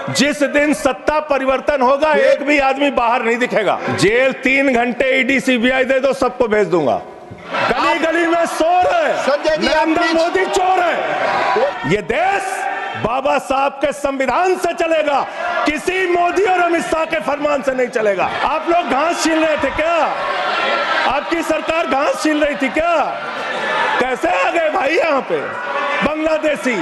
जिस दिन सत्ता परिवर्तन होगा एक भी आदमी बाहर नहीं दिखेगा। जेल 3 घंटे ईडी सीबीआई दे दो, सबको भेज दूंगा। गली गली में शोर है, नरेंद्र मोदी चोर है। ये देश बाबा साहब के संविधान से चलेगा, किसी मोदी और अमित शाह के फरमान से नहीं चलेगा। आप लोग घास छीन रहे थे क्या? आपकी सरकार घास छीन रही थी क्या? कैसे आ गए भाई यहाँ पे बांग्लादेशी?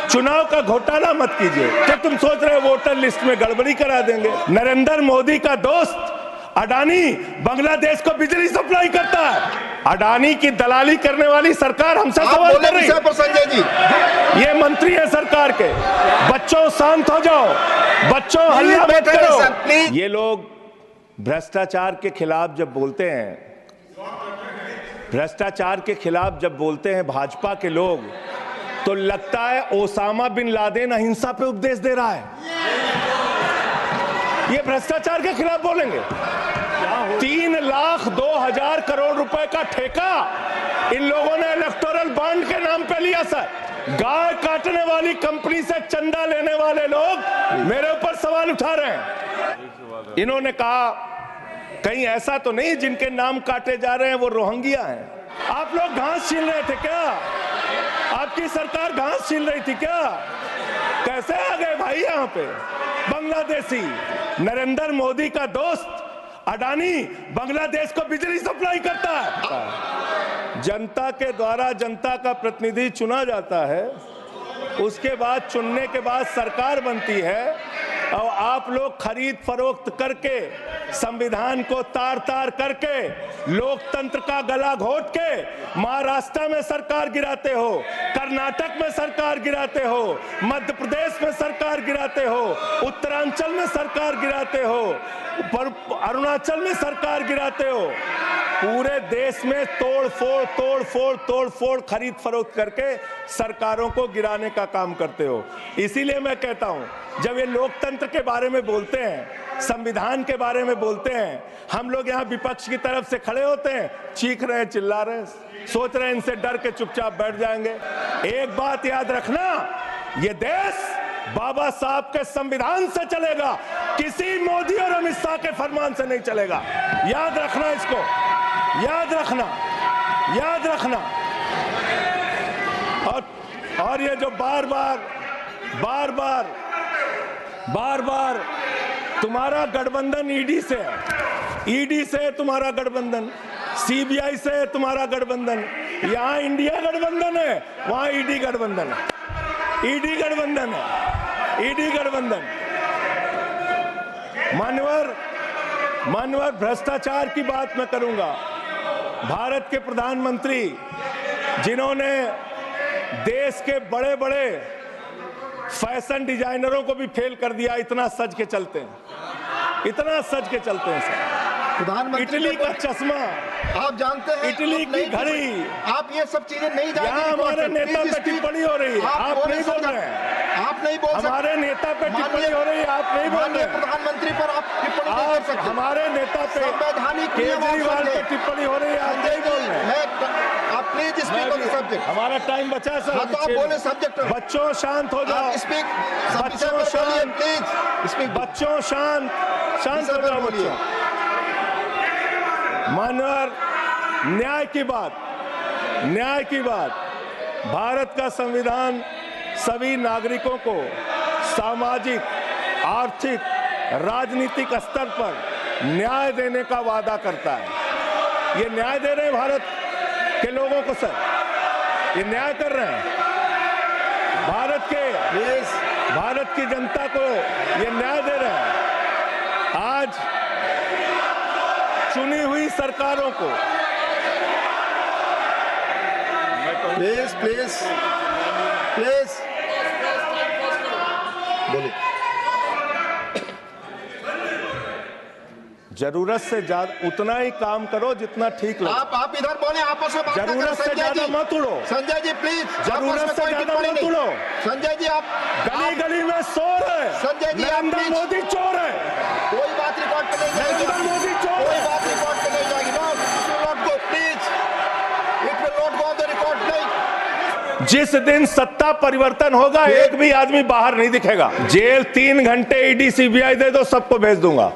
चुनाव का घोटाला मत कीजिए। क्या तुम सोच रहे हो वोटर लिस्ट में गड़बड़ी करा देंगे? नरेंद्र मोदी का दोस्त अडानी बांग्लादेश को बिजली सप्लाई करता है। अडानी की दलाली करने वाली सरकार हमसे सवाल कर रही है। संजय जी, ये मंत्री है सरकार के। बच्चों शांत हो जाओ, बच्चों हल्ला मत करो। ये लोग भ्रष्टाचार के खिलाफ जब बोलते हैं, भ्रष्टाचार के खिलाफ जब बोलते हैं भाजपा के लोग, तो लगता है ओसामा बिन लादेन अहिंसा पे उपदेश दे रहा है। ये भ्रष्टाचार के खिलाफ बोलेंगे। 3,02,000 करोड़ रुपए का ठेका इन लोगों ने इलेक्टोरल बॉन्ड के नाम पे लिया। सर, गाय काटने वाली कंपनी से चंदा लेने वाले लोग मेरे ऊपर सवाल उठा रहे हैं। इन्होंने कहा कहीं ऐसा तो नहीं जिनके नाम काटे जा रहे हैं वो रोहिंग्या हैं। आप लोग घास छीन रहे थे क्या? आपकी सरकार घास छीन रही थी क्या? कैसे आ गए भाई यहाँ पे बांग्लादेशी? नरेंद्र मोदी का दोस्त अडानी बांग्लादेश को बिजली सप्लाई करता है। जनता के द्वारा जनता का प्रतिनिधि चुना जाता है, उसके बाद चुनने के बाद सरकार बनती है, और आप लोग खरीद फरोख्त करके संविधान को तार तार करके लोकतंत्र का गला घोट के महाराष्ट्र में सरकार गिराते हो, कर्नाटक में सरकार गिराते हो, मध्य प्रदेश में सरकार गिराते हो, उत्तरांचल में सरकार गिराते हो, अरुणाचल में सरकार गिराते हो। पूरे देश में तोड़ फोड़ खरीद फरोख्त करके सरकारों को गिराने का काम करते हो। इसीलिए मैं कहता हूं, जब ये लोकतंत्र के बारे में बोलते हैं, संविधान के बारे में बोलते हैं, हम लोग यहाँ विपक्ष की तरफ से खड़े होते हैं, चीख रहे हैं, चिल्ला रहे हैं, सोच रहे हैं इनसे डर के चुपचाप बैठ जाएंगे। एक बात याद रखना, ये देश बाबा साहब के संविधान से चलेगा, किसी मोदी और अमित शाह के फरमान से नहीं चलेगा। याद रखना इसको, याद रखना, याद रखना। और ये जो बार बार तुम्हारा गठबंधन ईडी से है, ईडी से तुम्हारा गठबंधन, सीबीआई से तुम्हारा गठबंधन, यहाँ इंडिया गठबंधन है, वहां ईडी गठबंधन है, ईडी गठबंधन है, ईडी गठबंधन। मान्यवर भ्रष्टाचार की बात मैं करूंगा। भारत के प्रधानमंत्री जिन्होंने देश के बड़े बड़े फैशन डिजाइनरों को भी फेल कर दिया, इतना सज के चलते हैं, इतना सज के चलते हैं सर। प्रधानमंत्री इटली का चश्मा, आप जानते हैं, इटली की घड़ी, आप ये सब चीजें नहीं जानते। यहाँ हमारे नेता पे टिप्पणी हो रही है, आप नहीं बोल रहे हैं, आप नहीं बोल सकते। हमारे नेता पे टिप्पणी हो रही है, आप नहीं बोल रहे हैं। प्रधानमंत्री पर आप टिप्पणी नहीं कर सकते। हमारे नेता पे केजरीवाल पे टिप्पणी हो रही है, आप नहीं बोल रहे हैं। आप please speak on the subject. हमारा टाइम बचा है सर। हाँ, तो आप बोले सब्जेक्ट। बच्चों शांत हो जाओ, स्पीक, बच्चों शांत, प्लीज स्पीक। बच्चों शांत, शांत हो जाओ बच्चों। मानवर, न्याय की बात, भारत का संविधान सभी नागरिकों को सामाजिक, आर्थिक, राजनीतिक स्तर पर न्याय देने का वादा करता है। ये न्याय दे रहे हैं भारत के लोगों को सर, ये न्याय कर रहे हैं भारत की जनता को, ये न्याय दे रहे हैं। आज चुनी हुई सरकारों को प्लीज बोलिए। जरूरत से ज्यादा उतना ही काम करो जितना ठीक लगे। आप इधर बोले, आपस में बात जरूरत से ज्यादा मत उड़ो। संजय जी प्लीज, जरूरत से ज्यादा मत उड़ो। संजय जी, आप गली गली में शोर है, संजय जी, नरेंद्र मोदी चोर है। कोई बात रिकॉर्ड पे नहीं जाएगी, नरेंद्र मोदी चोर कोई है। बात रिकॉर्ड पे नहीं जाएगी। No, it will not go, please, it will not go on the record. नहीं, जिस दिन सत्ता परिवर्तन होगा एक भी आदमी बाहर नहीं दिखेगा। जेल 3 घंटे ईडी सीबीआई दे दो, सबको भेज दूंगा।